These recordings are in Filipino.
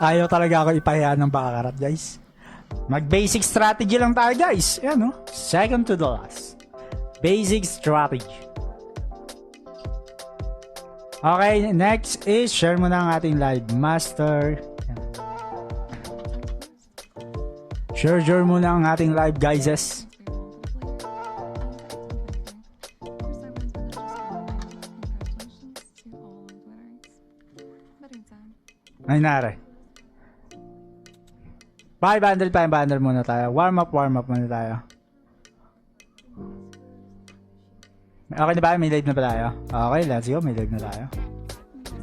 Ayaw talaga ako ipahiya ng bakarat, guys. Mag-basic strategy lang tayo, guys. Yan, no? Second to the last. Basic strategy. Okay, next is share mo na ang ating live master. Yan. Share mo na ang ating live, guys. Ay, nare. 500 muna tayo. Warm up muna tayo. Okay na ba? May live na ba tayo? Okay, let's go. May live na tayo.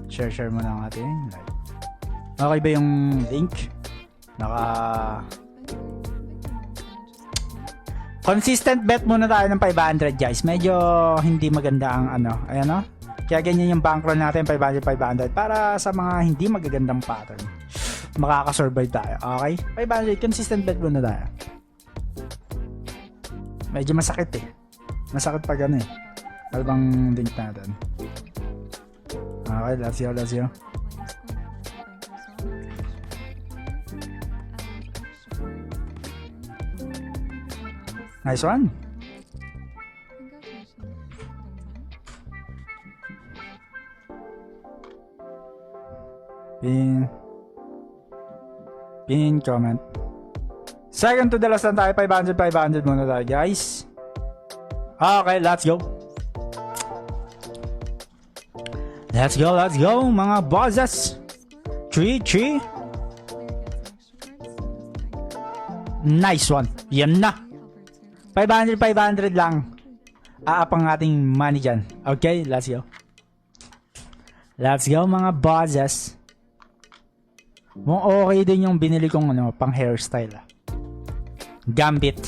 Share mo na ang ating live. Okay ba yung link? Consistent bet muna tayo ng 500, guys. Medyo hindi maganda ang ano. Ayan, no? Kaya ganyan yung bankroll natin, 500 para sa mga hindi magagandang pattern. Makakasurvive tayo. Okay? 500, consistent bet muna tayo. Medyo masakit eh. Masakit pag ano eh. Ano bang link natin? Okay, let's go. Nice one. Pin comment. Second to the last lang tayo. 500 muna tayo, guys. Okay, let's go. Let's go, mga bosses. 3. Nice one. Yan na. 500 lang. Aapang ating money dyan. Okay, let's go. Let's go, mga bosses. Okay din yung binili kong pang hairstyle. Gambit.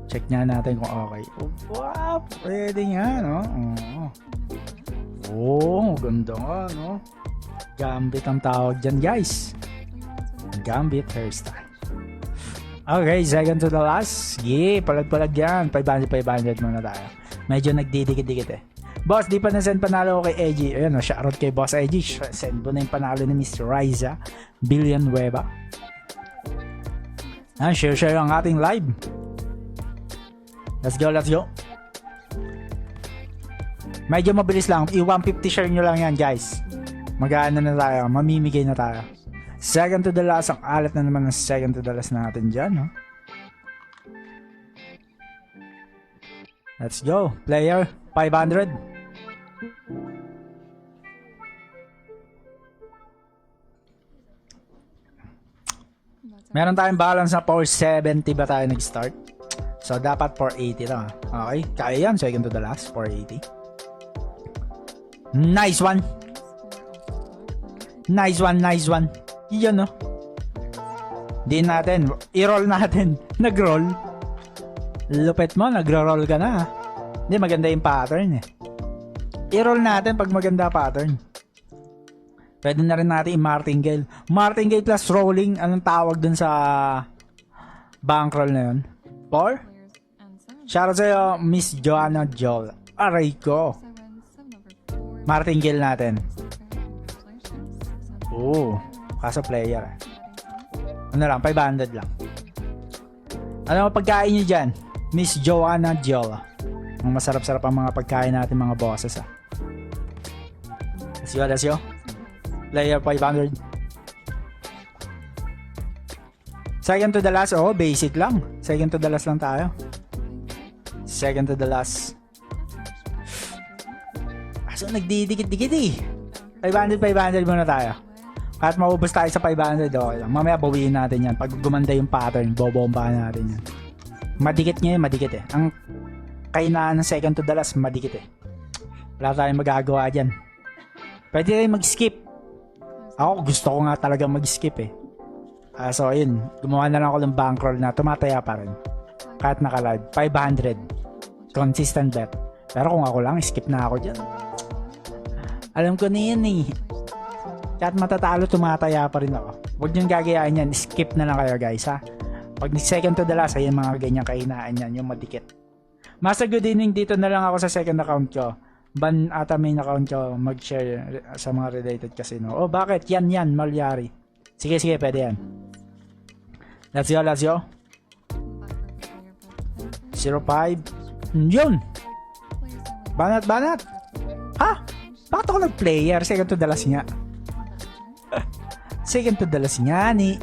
Check nga natin kung okay. Wow, pwede nga, no? Ganda nga, no? Gambit ang tawag dyan, guys. Gambit hairstyle. Okay, second to the last. Yeah, palag-palag yan. 500 muna tayo. Medyo nagdidikit-dikit eh. Boss, di pa na-send panalo ko kay Eji. Ayan, shoutout kay Boss Eji. Send mo na yung panalo ni Mr. Riza Villanueva. Share ang ating live. Let's go. Medyo mabilis lang. I-150 share nyo lang yan, guys. Mag-aano na tayo. Mamimigay na tayo. Second to the last. Ang alat na naman ng second to the last natin dyan, no? Let's go. Player, 500. Meron tayong balance na 470 ba tayo nag-start? So, dapat 480 lang. Okay? Kaya yan. Second to the last. 480. Nice one. Yan, no? Di natin. I-roll natin. Nag-roll. Lupit mo. Nag-roll ka na. Hindi, maganda yung pattern eh. I-roll natin pag maganda pattern. Pwede na rin natin i-martingale. Martingale plus rolling. Anong tawag dun sa bankroll na yun? 4? Shoutout sa'yo, Miss Joanna Joel. Aray ko. Martingale natin. Kaso player. Ano lang, 500 lang. Ano pagkain nyo dyan? Miss Joanna Joel. Ang masarap-sarap ang mga pagkain natin, mga bosses. Let's go. Player 500. Second to the last. Basic lang. Second to the last lang tayo. Second to the last. So, nagdidikit-dikit eh. 500 muna tayo. Kahit maubos tayo sa 500, okay lang. Mamaya bawiin natin yan. Pag gumanda yung pattern, bobombahan natin yan. Madikit ngayon, madikit eh. Ang kainaan ng second to the last, madikit eh. Wala tayong magagawa dyan. Pwede tayong mag-skip. Ako, gusto ko nga talaga mag-skip eh. So, ayun. Gumawa na lang ako ng bankroll na tumataya pa rin. Kahit naka-live. 500. Consistent bet. Pero kung ako lang, skip na ako dyan. Alam ko na yan eh. Kahit matatalo, tumataya pa rin ako. Huwag niyong gagayain yan. Skip na lang kayo, guys, ha. Pag second to the last, ayun mga ganyang kahinaan yan. Yung madikit. Master good evening. Dito na lang ako sa second account ko. Ban ata main account ko mag-share sa mga related casino. Bakit? Yan, Malyari. Sige, sige, pwede yan. Let's go, let's go. 05. Yun. Banat, banat. Ha? Bakit ako nag-player? Second to the last nga. Second to the last nga ni.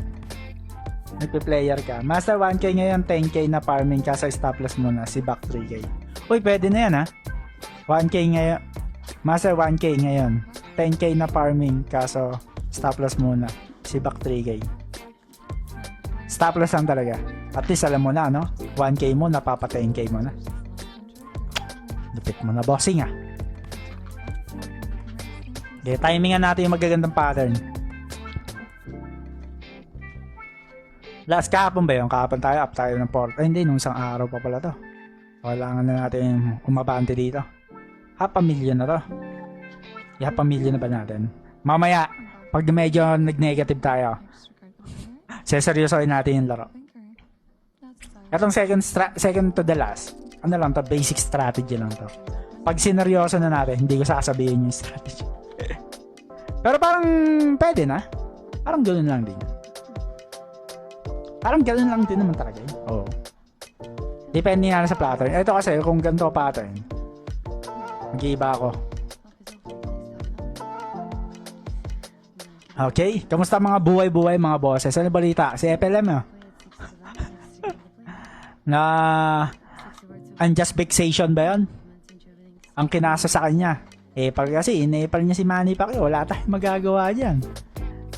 Nagpe-player ka. Master 1K ngayon, 10K na farming ka sa stop loss muna. Si back 3K. Uy, pwede na yan ha. 1K ngayon. Master 1K ngayon. 10K na farming kaso stop loss muna. Si back 3K. Stop loss lang talaga. At least alam mo na, no? 1K mo, napapa 10K mo na. Lupit mo na, bossing ah. Okay, timingan natin yung magagandang pattern. Last kahapon ba yun? Kahapon tayo, up tayo ng port. Ay hindi, nung isang araw pa pala to. Kailangan na natin umabante dito. Half a million na to. Half a million na ba natin? Mamaya, pag medyo nag-negative tayo, seseryosoin natin yung laro. Itong second to the last, ano lang to, basic strategy lang to. Pag sineryoso na natin, hindi ko sasabihin yung strategy. Pero parang pwede na. Parang ganoon lang din. Parang ganoon lang din naman talaga yun. Oo. Depende nga sa pattern. Ito kasi, kung ganito pattern, mag-iiba ako. Okay, kamusta mga buhay-buhay mga bosses? Ano balita? Si FLM na unjust vexation ba yun? Ang kinasa sa kanya. Pag kasi inepal niya si Manny Pacquiao, wala tayong magagawa dyan.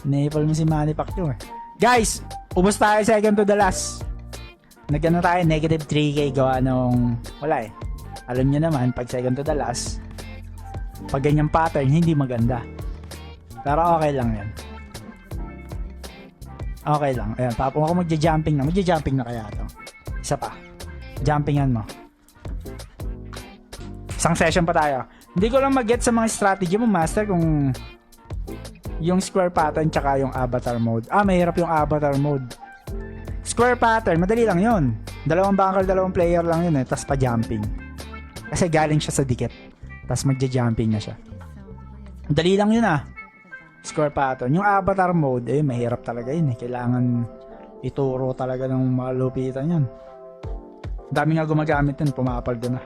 Inepal mo si Manny Pacquiao. Guys, ubos tayo second to the last. Nagano tayo, negative 3K gawa nung wala eh. Alam niyo naman, pag second to the last, pag ganyang pattern, hindi maganda. Pero okay lang yan. Okay lang. Ayan, tapos ako magja-jumping na. Magja-jumping na kaya to. Isa pa. Jumpingan mo. Isang session pa tayo. Hindi ko lang mag-get sa mga strategy mo, master, kung yung square pattern tsaka yung avatar mode. Mahirap yung avatar mode. Square pattern, madali lang yun. Dalawang bunker, dalawang player lang yun eh. Tapos pa-jumping. Kasi galing siya sa dikit. Tapos magja-jumping na siya. Dali lang yun ah. Square pattern. Yung avatar mode, mahirap talaga yun eh. Kailangan ituro talaga ng malupitan yun. Dami nga gumagamit yun, pumapaldo na.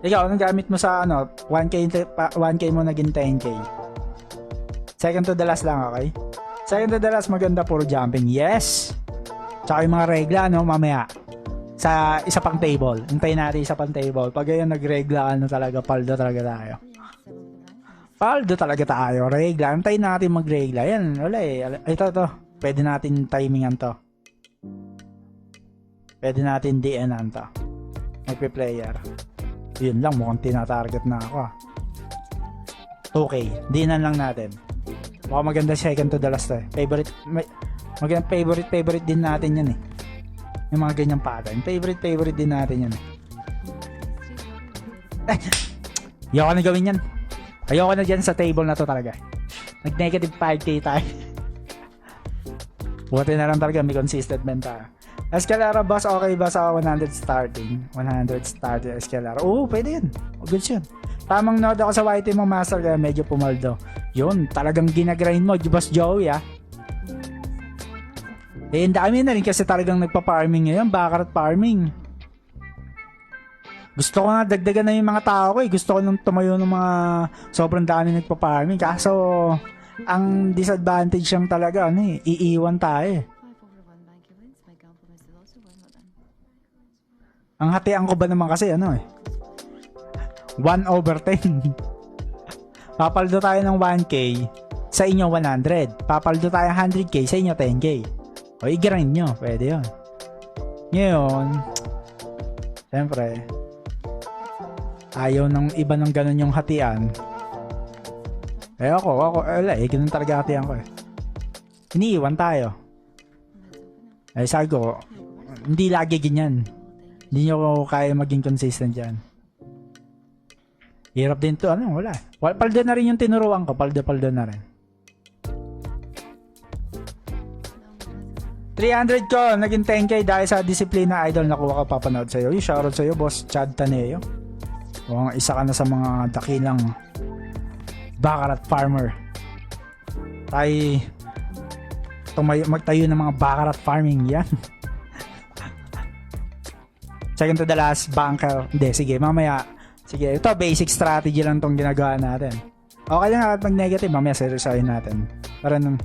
Ikaw, anong gamit mo sa 1K mo naging 10K? Second to the last lang, okay? Second to the last, maganda, puro jumping. Yes! Tsaka yung mga regla, mamaya. Sa isa pang table. Hintayin natin isa pang table. Pag yun nagregla ka na talaga, paldo talaga tayo. Paldo talaga tayo. Regla. Hintayin natin magregla. Yan, wala eh. Ito. Pwede natin timingan to. Pwede natin DNan to. Magpe-player. Yun lang, mukhang tinatarget na ako. 2K. DNan lang natin. Mukhang maganda second to the last eh. Maganda favorite din natin yan eh. Yung mga ganyang pattern. Favorite din natin yan eh. Ayoko na gawin yan. Ayoko na dyan sa table na to talaga. Nag-negative 5K tayo. Buti na lang talaga may consistent men tayo. Escalera boss, okay ba sa 100 starting? 100 starting Escalera. Oo, pwede yun. Good yun. Tamang node ako sa YT mo, master, kaya medyo pumaldo. Yun, talagang ginagrind mo, Boss Joey ah. Ang dami na rin kasi talagang nagpa-farming ngayon, baccarat farming. Gusto ko nga dagdagan na yung mga tao ko eh. Gusto ko nung tumayo ng mga sobrang dami nagpa-farming. Kaso, ang disadvantage lang talaga, iiwan tayo eh. Ang hatian ko ba naman kasi 1/10. Papaldo tayo ng 1K, sa inyo 100. Papaldo tayo 100K, sa inyo 10K. O i-grind nyo, pwede yun. Ngayon, siyempre, ayaw ng iba ng ganun yung hatian. Ako, ganun talaga hatian ko eh. Iniiwan tayo. Sabi ko, hindi lagi ganyan. Hindi nyo kaya maging consistent dyan. Hirap din to, wala. Paldo na rin yung tinuruan ko, paldo na rin. 300 ko, naging 10K dahil sa disiplina idol nakuha ka, papanood sa'yo. Yung shoutout sa'yo, boss Chad Taneo. Kung isa ka na sa mga dakilang baccarat farmer. magtayo ng mga baccarat farming yan. Second to the last bunker. Hindi, sige, mamaya. Sige, ito basic strategy lang tong ginagawa natin. Okay lang at mag-negative, mamaya seryosohin natin. Para nung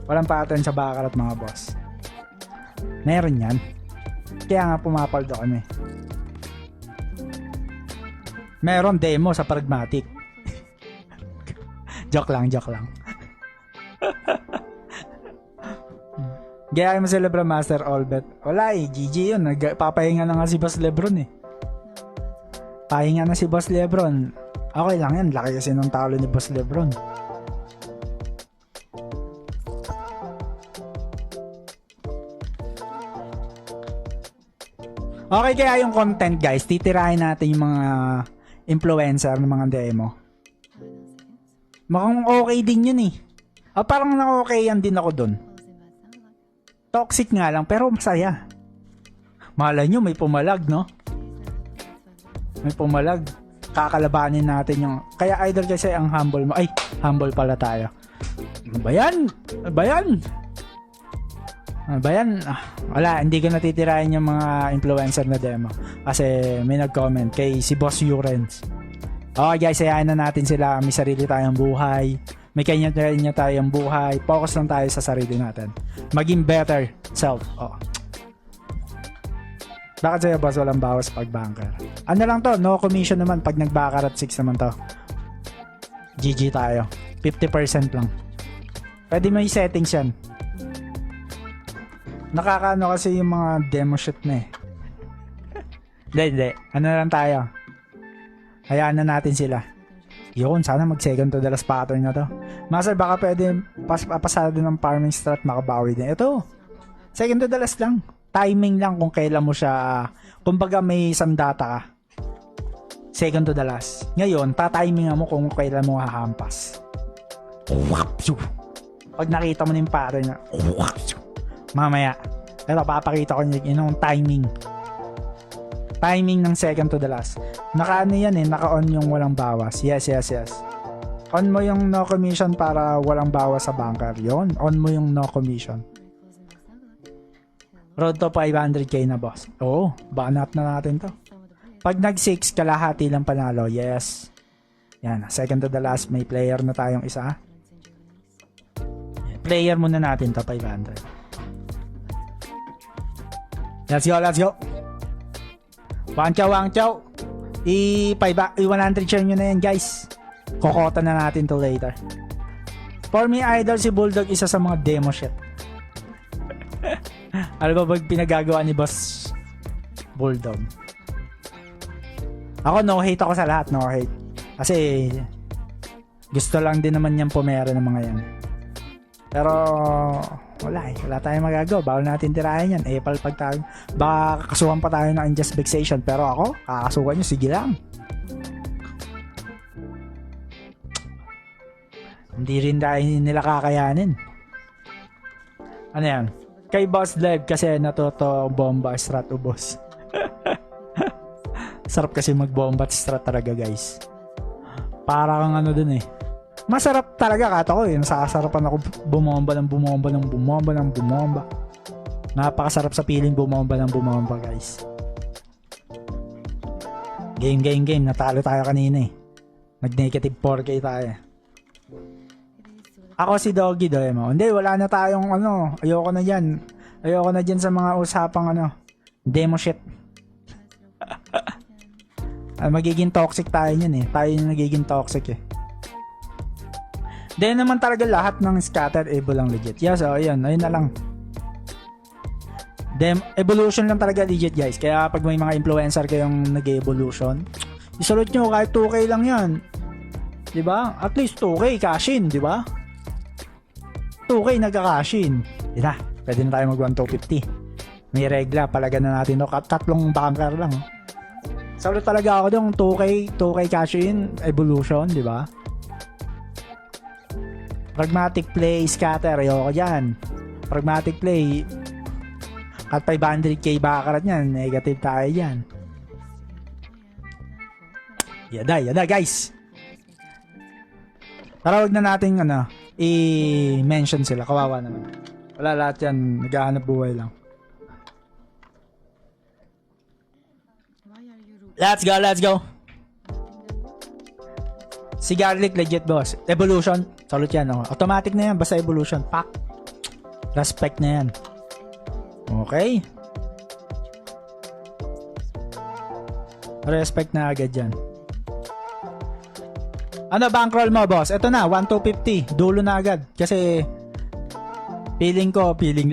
walang pattern sa baccarat mga boss. Meron yan. Kaya nga pumapaldo kami. Meron demo sa pragmatic. Joke lang. Gaya mo si Lebron Master Allbet. Wala eh, GG yun. Papahinga na nga si Boss Lebron eh. Pahinga na si Boss Lebron. Okay lang yan. Laki kasi ng talo ni Boss Lebron. Okay, kaya yung content guys, titirahin natin yung mga influencer ng mga demo. Mukhang okay din yun eh. Parang na-okay yan din ako dun. Toxic nga lang, pero masaya. Malay nyo, may pumalag, no? May pumalag. Kakalabanin natin yung... Kaya idol kasi ang humble mo. Ay, humble pala tayo. Ano ba yan? Wala, hindi ko natitirahin yung mga influencer na demo. Kasi may nag-comment kay si Boss Urens. Okay guys, hayaan na natin sila. May sarili tayong buhay. May kanya-kanya tayong buhay. Focus lang tayo sa sarili natin. Maging better self. Bakit sa'yo boss walang bawas pag banker? Ano lang to, no commission naman pag nag-baccarat 6 naman to. GG tayo. 50% lang. Pwede may settings yan. Nakakaano kasi yung mga demo shit na eh. Hindi. Ano lang tayo. Hayaan na natin sila. Yun, sana mag second to the last pattern na to. Master, baka pwede pasado ng farming strat makabawi din. Ito, second to the last lang. Timing lang kung kailan mo siya, kumbaga may sandata ka. Second to the last. Ngayon, tatimingan mo kung kailan mo hahampas. Pag nakita mo na yung pattern na, mamaya, ito papakita ko yung timing. Timing ng second to the last. Naka-ano yan eh, naka-on yung walang bawas. Yes. On mo yung no commission para walang bawas sa banker. Yon, on mo yung no commission. Road to 500k na boss. Oo, banat na natin to. Pag nag-6, kalahati lang panalo. Yes. Yan, second to the last, may player na tayong isa. Player muna natin to, 500. Let's go. Wang chow. I-100 share nyo na yan guys. Kokota na natin to later. For me idol, si Bulldog isa sa mga demo shit. Ano ba pinagagawa ni Boss Bulldog? Ako no hate ako sa lahat, no hate. Kasi gusto lang din naman niyang pumera ng mga yan. Pero wala tayong magagawa. Bawal natin tirahin yan. Pag tayo, baka kakasuhan pa tayo ng unjust vexation. Pero ako, kakasuhan nyo, sige lang. Hindi rin dahil nila kakayanin. Ano yan? Kay Boss Lev kasi natuto bomba strat ubos. Sarap kasi magbomba at strat talaga guys. Para kang ano dun eh. Masarap talaga kata ko eh. Nasasarapan ako bumomba. Napakasarap sa feeling bumomba guys. Game. Natalo tayo kanina eh. Nag-negative 4k tayo. Ako si Doggy Doemo. Hindi, wala na tayong ano. Ayoko na dyan sa mga usapang ano. Demo shit. Magiging toxic tayo yun eh. Tayo yung nagiging toxic eh. Then naman talaga lahat ng scatter evo lang legit. Yes, ayun na lang. Evolution lang talaga legit guys. Kaya pag may mga influencer kayong nag-evolution, isulot nyo kahit 2k lang yan. Diba? At least 2k cash in, diba? 2k nagka-cash in. Diba? Pwede na tayo mag 1,250. May regla, palagan na natin. Tatlong banker lang. Salot talaga ako dong 2k cash in, evolution, diba? Pragmatic play, scatter, ayoko dyan. Pragmatic play, at 500k baccarat yan, negative tayo dyan. Yada guys. Tara, wag na natin i-mention sila. Kawawa naman. Wala, lahat yan. Naghahanap buhay lang. Let's go, let's go. Si Garlic, legit boss. Evolution, solid yan. Oh. Automatic na yan, basta evolution. Pak. Respect na yan. Okay. Respect na agad yan. Ano bankroll mo, boss? Ito na, 1,250. Dulo na agad. Kasi, feeling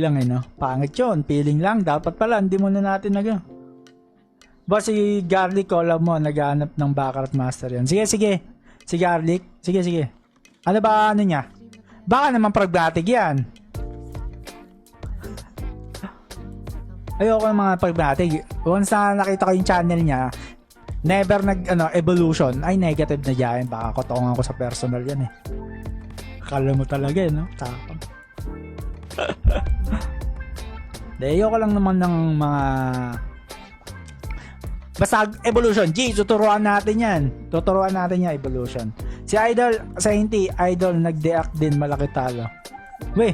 lang eh, no? Pangit yun, feeling lang. Dapat pala, hindi muna natin Boss, si Garlic, call mo, naghahanap ng Baccarat Master yan. Sige, sige. Si Garlic, sige, sige. Ano ba, ano niya? Baka naman pragmatic yan. Ayoko ng mga pragmatic. Once na nakita ko yung channel niya, never evolution. Ay, negative na dyan. Baka kotongan ko sa personal yan eh. Akala mo talaga eh, no? Tapang. Ayoko lang naman ng mga... Basta evolution. G, tuturuan natin yan. Tuturuan natin yan, evolution. Si Idol, sa hindi, Idol, nag-deact din, malaki talo. Weh,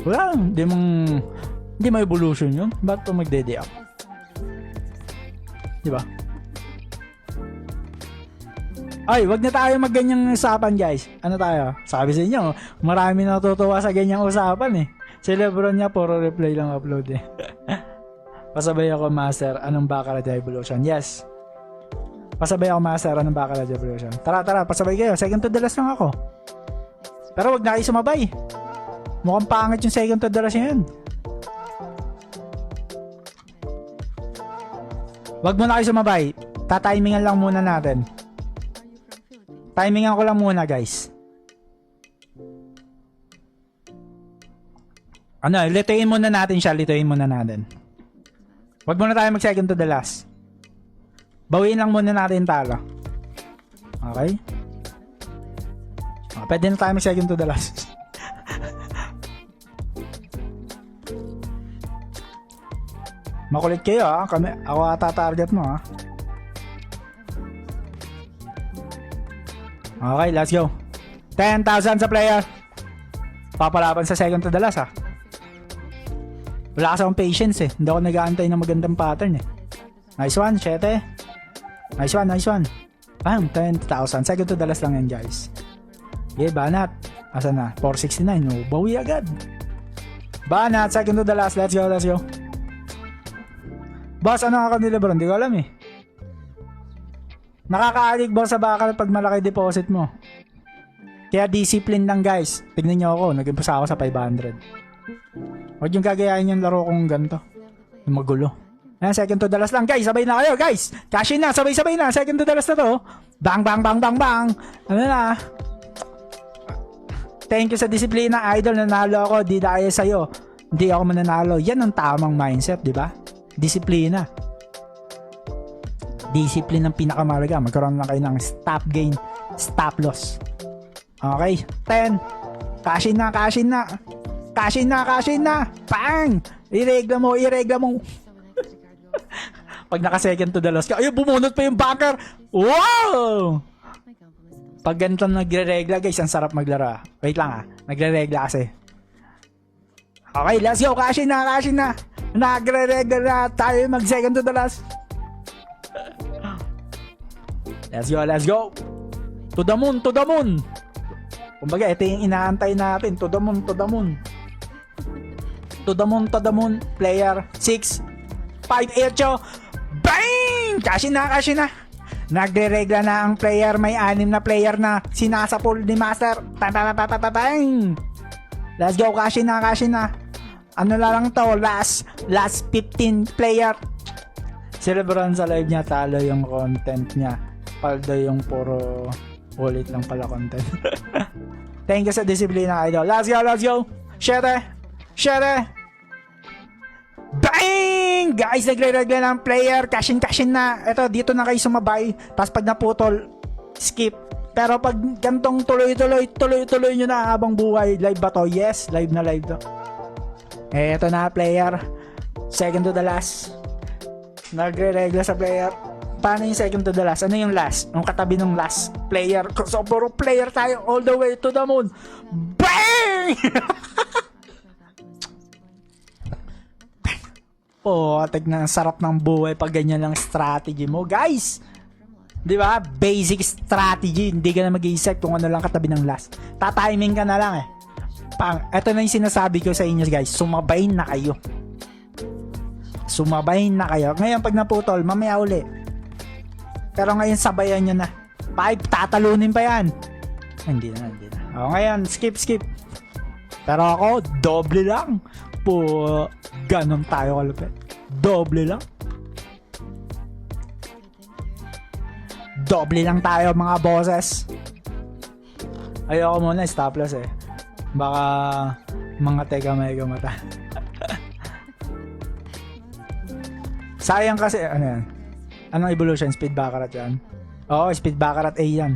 wala lang. Hindi mo evolution yun. Ba't ito magde-deact? Diba? Ay, wag na tayo mag-ganyang usapan, guys. Ano tayo? Sabi sa inyo, marami natutuwa sa ganyang usapan eh. Si Lebron niya, puro replay lang upload eh. Pasabay ako, Master, anong Baccarat Evolution? Yes. Pasabay ako, Master, anong Baccarat Evolution? Tara, pasabay kayo. Second to the last lang ako. Pero wag na kayo sumabay. Mukhang pangit yung second to the last yan. Wag mo na kayo sumabay. Tatimingan lang muna natin. Timingan ko lang muna, guys. Lituin muna natin siya. Lituin muna natin. Wag muna tayo mag second to the last. Bawiin lang muna natin talo. Okay? Pwede na tayo mag second to the last. Makulit kayo ha. Ako ata target mo ha. Okay, let's go. 10,000 sa player. Papalaban sa second to the last ha. Wala kasi akong patience eh. Hindi ako nag-aantay ng magandang pattern eh. Nice one, 7. Nice one. Bam, 10,000. Second to the last lang yan, guys. Okay, Banat. Asa na? 469. Oh, bawi agad. Banat, second to the last. Let's go. Boss, ano ako ni Lebron? Hindi ko alam eh. Nakaka-addict boss sa Baccarat pag malaki deposit mo. Kaya discipline lang, guys. Tignan nyo ako. Nag-impasa ako sa 500. Huwag yung gagayahin yung laro kong ganito. Yung magulo. Ayan, second to the last lang, guys. Sabay na kayo, guys. Cash in na, sabay na. Second to the last na to. Bang. Ano na? Thank you sa disiplina, Idol. Nanalo ako. Di dahil sa'yo. Hindi ako mananalo. Yan ang tamang mindset, di ba? Disiplina. Discipline ang pinakamalaga. Magkaroon lang kayo ng stop gain, stop loss. Okay, 10. Cash in na. Bang! Iregla mo. Pag naka second to the last ka, ayun, bumunot pa yung backer. Wow! Pag ganito nagre-regla, guys, ang sarap maglaro. Wait lang nagre-regla kasi. Okay, let's go. Cash in na. Nagre-regla na tayo mag second to the last. Let's go. To the moon. Kumbaga, ito yung inaantay natin. To the moon. To the moon. Player 6. 5-8. Bang! Cash in na. Nagre-regla na ang player. May 6 na player na sinasapul ni Master. Bang! Let's go. Cash in na. Ano lang to? Last 15 player. Si Lebron sa live niya, talo yung content niya. Paldo yung puro ulit lang pala content. Thank you sa disiplina, Idol. Let's go. Share. Bang! Guys, nagre-regla ng player. Cash in na. Ito, dito na kayo sumabay. Tapos pag naputol, skip. Pero pag gantong tuloy nyo na habang buhay. Live ba to? Yes, live na live to. Ito na, player. Second to the last. Nagre-regla sa player. Paano yung second to the last? Ano yung last? Yung katabi ng last player. So, puro player tayo all the way to the moon. Bang! Oh, tignan, sarap ng buhay pag ganyan lang strategy mo, guys. 'Di ba? Basic strategy, hindi ka na mag-iisip kung ano lang katabi ng last. Ta-timing ka na lang eh. Ito na yung sinasabi ko sa inyo, guys. Sumabay na kayo. Sumabay na kayo. Ngayon pag naputol, mamaya uli. Pero ngayon sabayan nyo na. 5, tatalunin pa yan. Hindi na. O, ngayon, skip. Pero ako, doble lang. Ganon tayo kalupit. Doble lang. Doble lang tayo mga bosses. Ayoko muna stop loss eh. Baka mga teka may mata. Sayang kasi ano yan? Anong evolution? Speed Baccarat yan? Oo, Speed Baccarat A yan.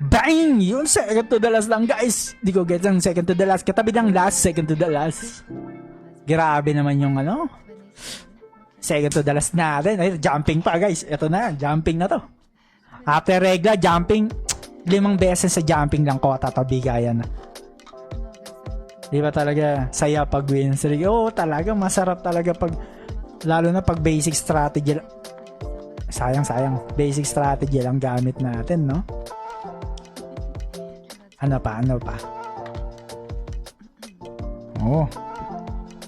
Bang! Yun, second to the last lang, guys. Di ko get ang second to the last. Katabi ng last, second to the last. Grabe naman yung ano. Second to the last natin. Ay, jumping pa, guys. Ito na, jumping na to. After regla, jumping. 5 beses sa jumping lang ko. Tatabigayan na. Di ba talaga saya pag win streak? Oo, talaga masarap talaga pag lalo na pag basic strategy. Sayang. Basic strategy lang gamit natin, no? Ano pa? Oh.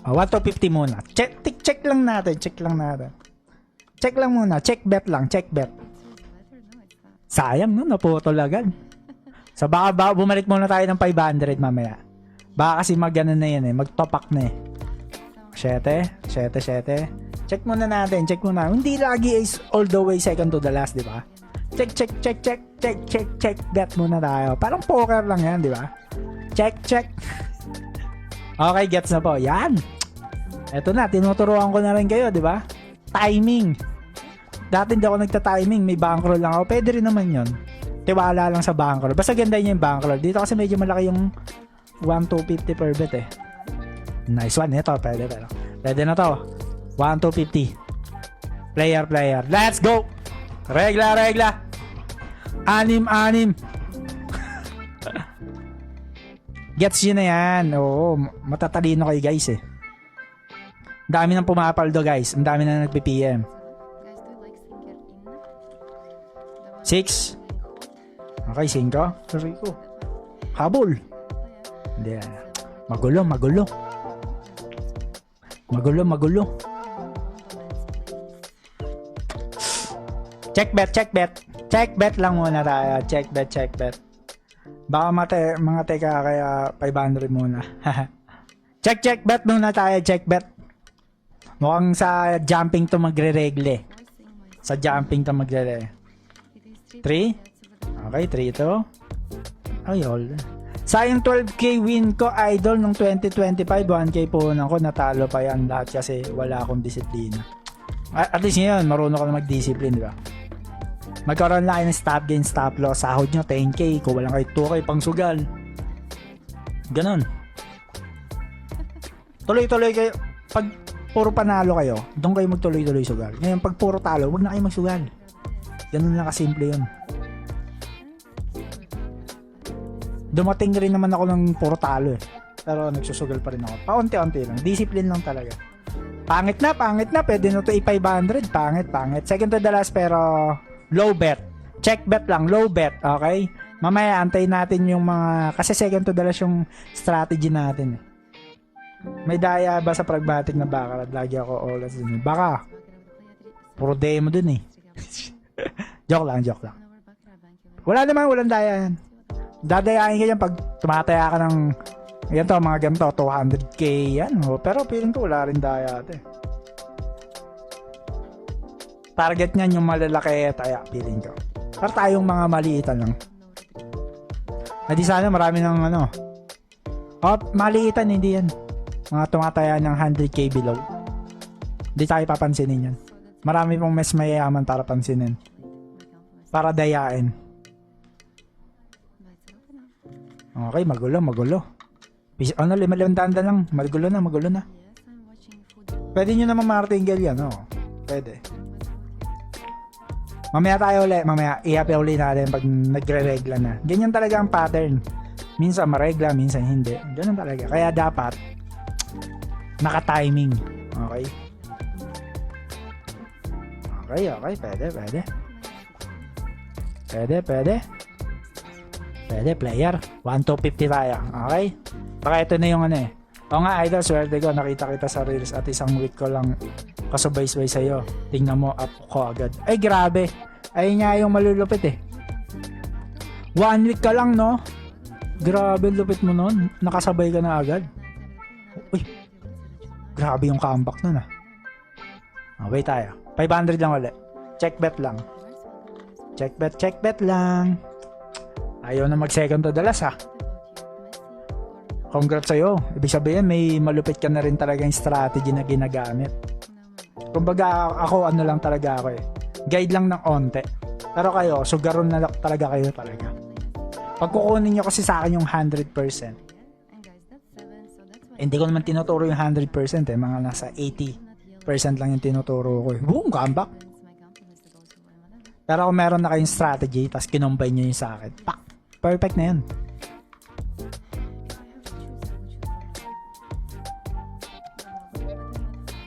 1 to 50 muna. Check lang natin. Check lang muna. Check bet. Sayang, no? Naputol agad. So, baka bumalik muna tayo ng 500 mamaya. Baka kasi mag-ano na yan eh. Mag-topak na eh. 7. Check muna natin. Hindi lagi is all the way second to the last, di ba? Check. Bet muna tayo. Parang poker lang yan, di ba? Check. Okay, gets na po. Yan. Eto na, tinuturuan ko na rin kayo, di ba? Timing. Dati hindi ako nagta-timing, may bankroll lang ako. Pwede rin naman yun. Tiwala lang sa bankroll. Basta ganda niya yung bankroll. Dito kasi medyo malaki yung 1,250 per bet eh. Nice one. Ito, pwede. Pwede na to. 1,250. Player. Let's go! Regla. 6. Gets yun na yan. Oo, matatalino kayo guys eh. Ang dami nang pumapaldo guys. Ang dami na nagpi-PM. 6. Okay, 5. Rico. Habol. Hindi. Magulo. Check bet lang muna tayo. Check bet. Baka mga teka kaya 500 muna. check bet muna tayo. Check bet. Mukhang sa jumping to magre-regle. 3? Okay, 3 to. Ay, hold. Sayang 12k win ko, idol, nung 2025. 1k puhunan ko, natalo pa yan lahat kasi wala akong disiplina. At least ngayon, marunong ka na mag-discipline, di ba? Magkaroon lang kayo ng stop gain, stop loss. Sahod nyo, 10k. Kung walang kayo 2k, pang sugal. Ganon. Tuloy-tuloy kayo. Pag puro panalo kayo, doon kayo magtuloy-tuloy sugal. Ngayon, pag puro talo, huwag na kayo magsugal. Ganun lang kasimple yun. Dumating rin naman ako ng puro talo eh. Pero nagsusugal pa rin ako. Paunti-unti lang. Discipline lang talaga. Pangit na. Pwede na ito i-500. Pangit. Second to the last pero low bet. Check bet lang. Low bet. Okay? Mamaya antayin natin yung mga... Kasi second to the last yung strategy natin. May daya ba sa pragmatic na baccarat? Lagi ako olas din. Baka. Puro demo dun eh. Joke lang. Walang daya yan. Dadayain ka yan pag tumataya ka ng ganito, mga ganito, 200k yan. Pero feeling ko wala rin daya ate. Target niyan yung malalaki taya, feeling ko. Para tayong mga maliitan lang. Hindi sana marami ng ano. Maliitan, hindi yan. Mga tumataya ng 100k below. Hindi tayo papansinin yan. Marami pong mas mayayaman para pansinin. Para dayain. Okay, magulo. Ano, 500 lang. Magulo na. Pwede nyo naman martingale yan, oh. Pwede. Mamaya tayo ulit, mamaya i-happy ulit natin pag nagre-regla na. Ganyan talaga ang pattern. Minsan maregla, minsan hindi. Ganun talaga. Kaya dapat naka-timing. Okay? Okay. Pwede, player. 1-2-50 tayo. Okay? Baka ito na yung ano eh. O nga, idol, swerte ko. Nakita kita sa Reels at isang week ko lang kasubay-subay sa'yo. Tingnan mo, up ko agad. Ay, grabe. Ayun nga yung malulupit eh. 1 week ka lang, no? Grabe, lupit mo nun. Nakasabay ka na agad. Uy. Grabe yung comeback nun ah. Wait tayo. 500 lang ulit. Check bet lang. Check bet lang. Ayaw na mag-second to the last ah. Congrats sa'yo. Ibig sabihin, may malupit ka na rin talaga yung strategy na ginagamit. Kumbaga, ako ano lang talaga ako eh. Guide lang ng onte. Pero kayo, sugaron na talaga kayo talaga. Pag kukunin nyo kasi sa akin yung 100%. Hindi ko naman tinuturo yung 100% eh. Mga nasa 80% lang yung tinuturo ko eh. Boom! Comeback! Pero kung meron na kayong strategy, tapos kinombine nyo yung sa akin, pak! Perfect na yun.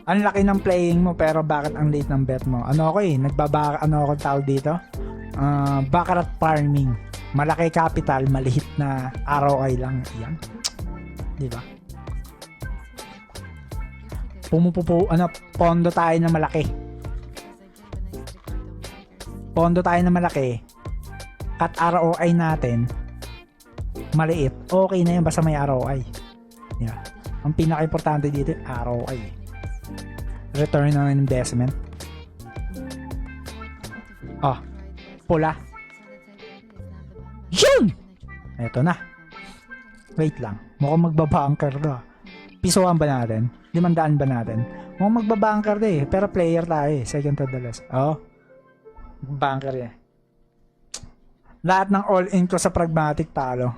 Ang laki ng playing mo pero bakit ang late ng bet mo? Ano ako eh, ano ako tawag dito? Baccarat farming. Malaki capital, maliit na ROI lang. Yan. Di ba? Pondo tayo na malaki. Pondo tayo na malaki. At ROI natin maliit. Okay na yan basta may ROI. Yeah. Ang pinaka-importante dito, ROI. Return on investment. Pula. Yun! Eto na. Wait lang. Mukhang magbabunker to. Pisoan ba natin? 500 ba natin? Mukhang magbabunker to eh. Pero player tayo eh. Second to the last. Bunker eh. Lahat ng all-in ko sa pragmatic talo.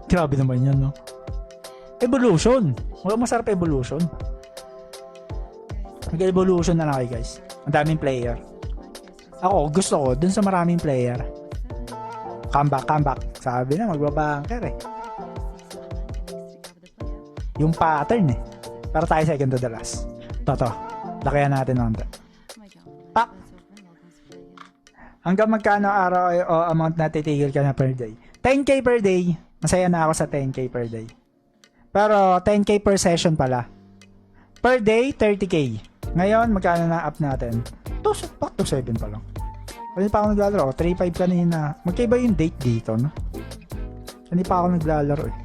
Grabe naman yan, no? Evolution. Mukhang masarap evolution. Mag-evolution na lang kayo guys. Ang daming player. Ako, gusto ko dun sa maraming player. Comeback. Sabi na, magbabunker eh. Yung pattern eh. Pero tayo second to the last. Toto. Lakayan natin onte. Pak! Hanggang magkano araw o amount na titigil ka na per day? 10k per day. Masaya na ako sa 10k per day. Pero 10k per session pala. Per day, 30k. Ngayon, magkano na up natin? 2.7 pa lang. Hindi pa ako naglalaro. 3.5 kanina. Magkaiba yung date dito, no? Hindi pa ako naglalaro eh.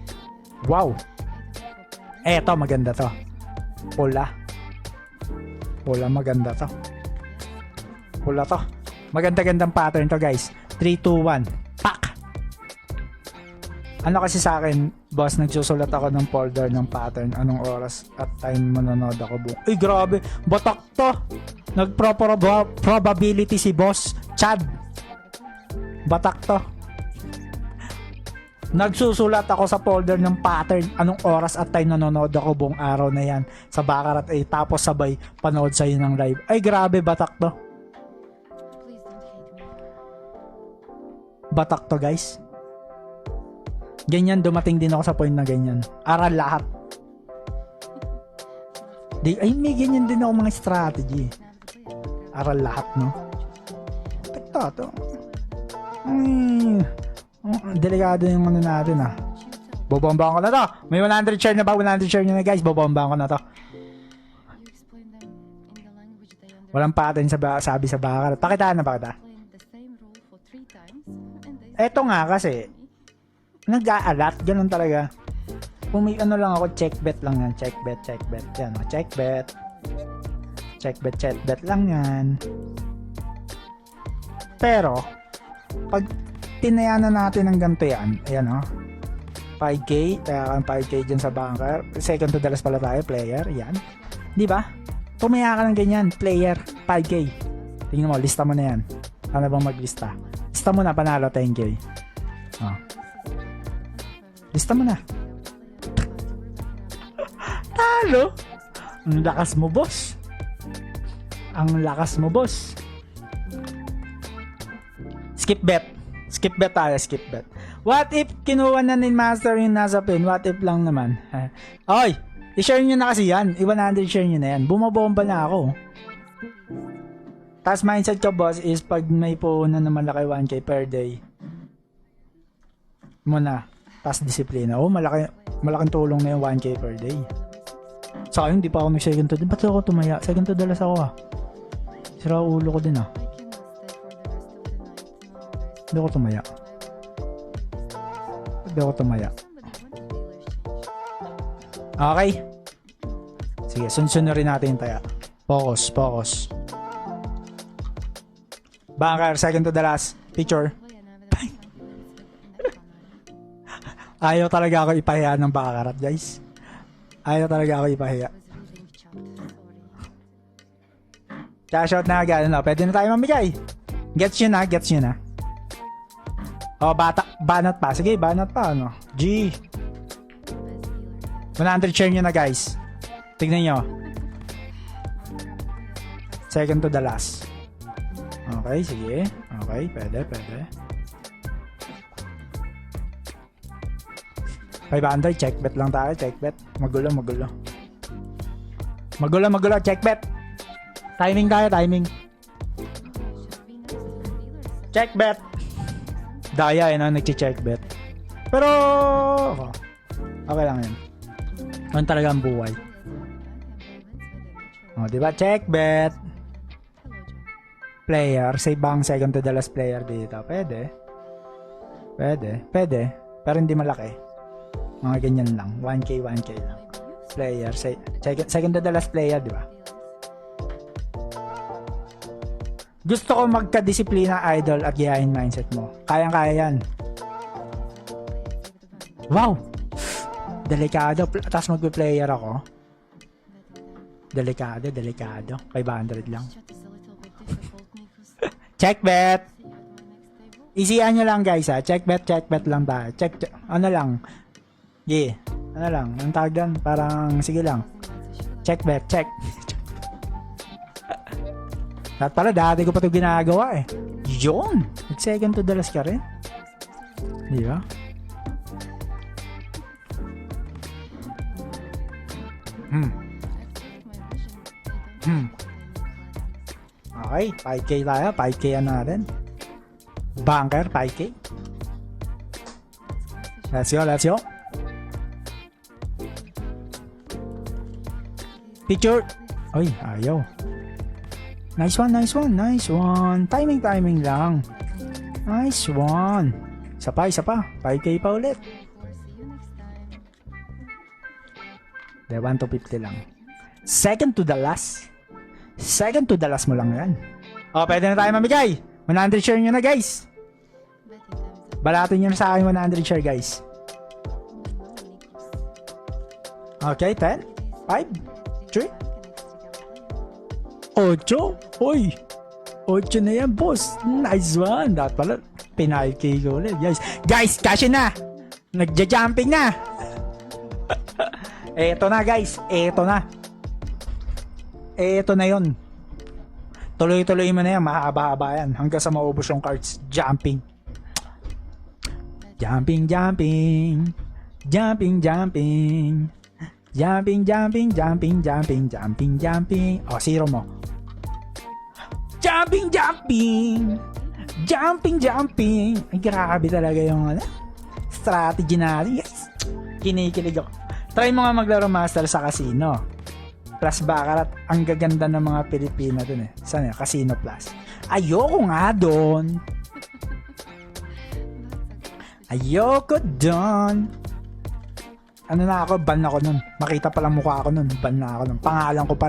Wow! Eto, maganda to. Pula, maganda to. Pula to. Maganda-gandang pattern to, guys. 3, 2, 1. Pak! Ano kasi sa akin, boss, nagsusulat ako ng folder ng pattern, anong oras at time manonood ako. Ay, grabe. Batak to. Nag-probability si boss. Chad. Batak to. Nagsusulat ako sa folder ng pattern, anong oras at time nanonood ako buong araw na yan sa Baccarat eh, tapos sabay panood sa'yo ng live. Ay, grabe. Batak to. Batak to, guys. Ganyan, dumating din ako sa point na ganyan. Aral lahat. May ganyan din ako mga strategy. Aral lahat, no? Tekta to. Delikado yung ano natin, ah. Bobombahan ko na to. May 100 share na ba? 100 share na guys. Bobombahan ko na to. Walang pattern sabi sa Baccarat. Pakitaan na ba kita? Eto nga kasi nag-a-alat, ganun talaga. Kung may ano lang ako, check bet lang yan. Check bet. Yan, check bet lang yan. Pero, pag tinayanan natin ng ganito yan, ayan o, 5k, kaya 5k dyan sa bunker. Second to the last pala tayo, player, yan. Di ba? Pumaya ka ng ganyan, player, 5k. Tingnan mo, lista mo na yan. Ano bang maglista? Lista mo na, panalo 10k. Lista mo na. Talo. Ang lakas mo, boss. Skip bet. Skip bet tayo, skip bet. What if kinuha na ni Master yung nasa pin? What if lang naman? Oy! I-share nyo na kasi yan. I-100 share nyo na yan. Bumabomba na ako. Tapos mindset ko, boss, is pag may puhunan na malaki 1K per day, muna. Tapos disiplina. Oh, malaking tulong na yung 1K per day. Sa akin, hindi pa ako nag-second to. Ba't ako tumaya? Second to dalas ako ah. Sira ulo ko din ah. Hindi ako tumaya. Hindi ako tumaya. Okay. Sige, sunod-sunod natin yung taya. Focus, focus. Banker, second to the last. Picture. Ayaw talaga ako ipahiya ng bakarat, guys. Ayaw talaga ako ipahiya. Cash out na agad. Ano? Pwede na tayo mamigay. Gets yun na, gets yun na. Oh, banat pa. Sige, banat pa. Ano? G. 100 share nyo na, guys. Tignan nyo. Second to the last. Okay, sige. Okay, pwede. 500, check bet lang tayo, check bet. Magulo. Check bet. Timing tayo, timing. Check bet. Daya no, nagche-check bet. Pero okay lang yun. Ano talaga ang buhay. Oh, di ba? Check bet. Player, save bang second to the last player dito? Pwede. Pero hindi malaki. Mga ganyan lang. 1K lang. Player, second to the last player, di ba? Gusto ko magka-disiplina, idol, at gayahin mindset mo. Kayang-kaya yan. Wow! Delikado. Tapos magpe-player ako. Delikado. 500 lang. Check bet! Easy nyo lang, guys, ha. Check bet lang tayo. Ano lang. Yeah. Ano lang. Ang tawag doon? Parang, sige lang. Check bet. At pala, dati ko pa ito ginagawa eh. Yun! Nag-second to the last ka rin. Di ba? Okay, 5K tayo. 5K natin. Banker, 5K. Let's go. Picture. Oy, ayaw. Nice one. Timing lang. Nice one. Isa pa. 5K pa ulit. De, 1 to 50 lang. Second to the last mo lang yan. Oh, pwede na tayo mamigay. 100 share nyo na, guys. Balatin nyo na sa akin 100 share, guys. Okay, 10, 5, 3, 8. Hoy! 8 na yan, boss. Nice one. Dapat pala, pinay-K ko ulit. Guys, cash in na. Nagja-jumping na. Eto na, guys. Eto na yun. Tuloy-tuloy mo na yan. Mahaba-haba yan. Hanggang sa maubos yung cards. Jumping. Oh, zero mo. Jumping. Ay, grabe talaga yung strategy natin, guys. Kinikilig ako. Try mo nga maglaro master sa casino. Plus baccarat. Ang gaganda ng mga Pilipina dun eh. Saan yun? Casino plus. Ayoko nga dun. Ano na ako, ban ako nun. Makita pa lang mukha ako nun, ban na ako nun. Pangalan ko pa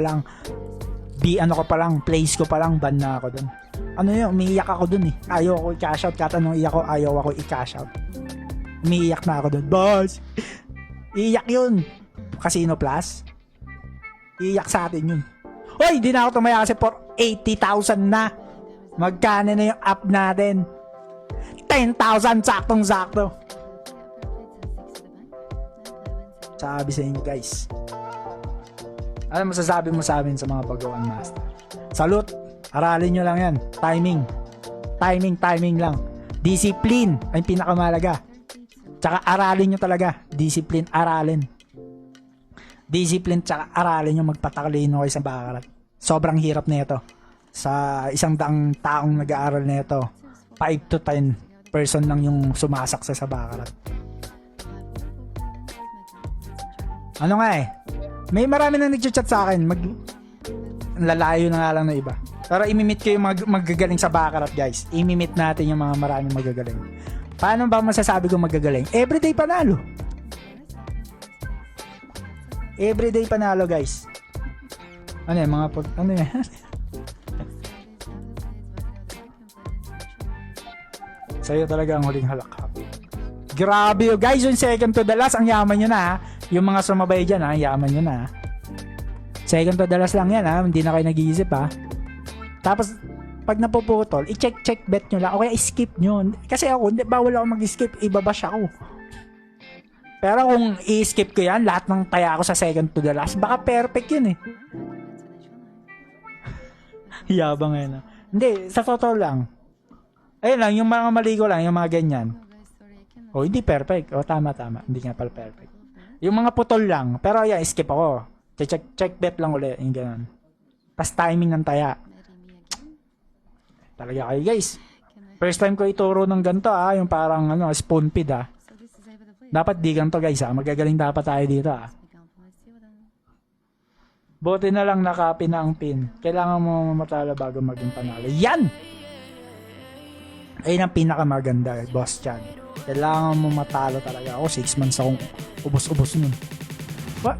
lang, place ko pa lang, ban na ako dun. Ano yun, umiiyak ako dun eh. Ayaw ako i-cash out, kahit anong iyak ko, ayaw ako i-cash out. Umiiyak na ako dun. Boss! Iiyak yun. Casino Plus. Iiyak sa atin yun. Hoy, di na ako tumaya kasi for 80,000 na. Magkano na yung app natin? 10,000 saktong-sakto. Sabi sa inyo, guys. Ano masasabi mo sa amin sa mga paggawan master? Salute. Aralin nyo lang yan. Timing Timing lang. Discipline ay pinakamalaga. Tsaka aralin nyo talaga. Discipline, aralin. Discipline tsaka aralin nyo magpataklino kayo sa bakarat. Sobrang hirap nito. Sa isang daang taong nag-aaral nito, 5 to 10 person lang yung sumasaksa sa bakarat. Ano nga eh, may marami na nag-chat sa akin, lalayo na nga lang na iba. Pero imimit ko yung magagaling sa bakarat, guys. Imimit natin yung mga maraming magagaling. Paano ba masasabi kong magagaling? Everyday panalo. Everyday panalo, guys. Ano yan, ano yan? Sa'yo talaga ang huling halakhak. Grabe yun. Guys, yung second to the last, ang yaman nyo na ha. Yung mga sumabay dyan ha, yaman nyo na ha. Second to the last lang yan ha. Hindi na kayo nag-iisip ha. Tapos, pag napuputol, i-check bet nyo lang. O kaya skip nyo. Kasi ako, bawal ako mag-skip. Ibabash ako. Pero kung i-skip ko yan, lahat ng taya ko sa second to the last, baka perfect yun eh. Yabang yun ha. Hindi, sa totoo lang. Ayun lang, yung mga mali ko lang, yung mga ganyan. O, hindi perfect. O, tama. Hindi nga pala perfect. Yung mga putol lang. Pero yan, skip ako. Check bet lang ulit. Yung ganun. Tapos timing ng taya. Talaga kayo, guys. First time ko ituro ng ganito, yung parang spoon feed, Dapat di ganito, guys, Magagaling dapat tayo dito, Buti na lang nakapin na ang pin. Kailangan mo matalo bago maging panalo. Yan! Ayun ang pinakamaganda, Boss Chan. Kailangan mo matalo talaga. Ako, 6 months akong ubos-ubos nun. What?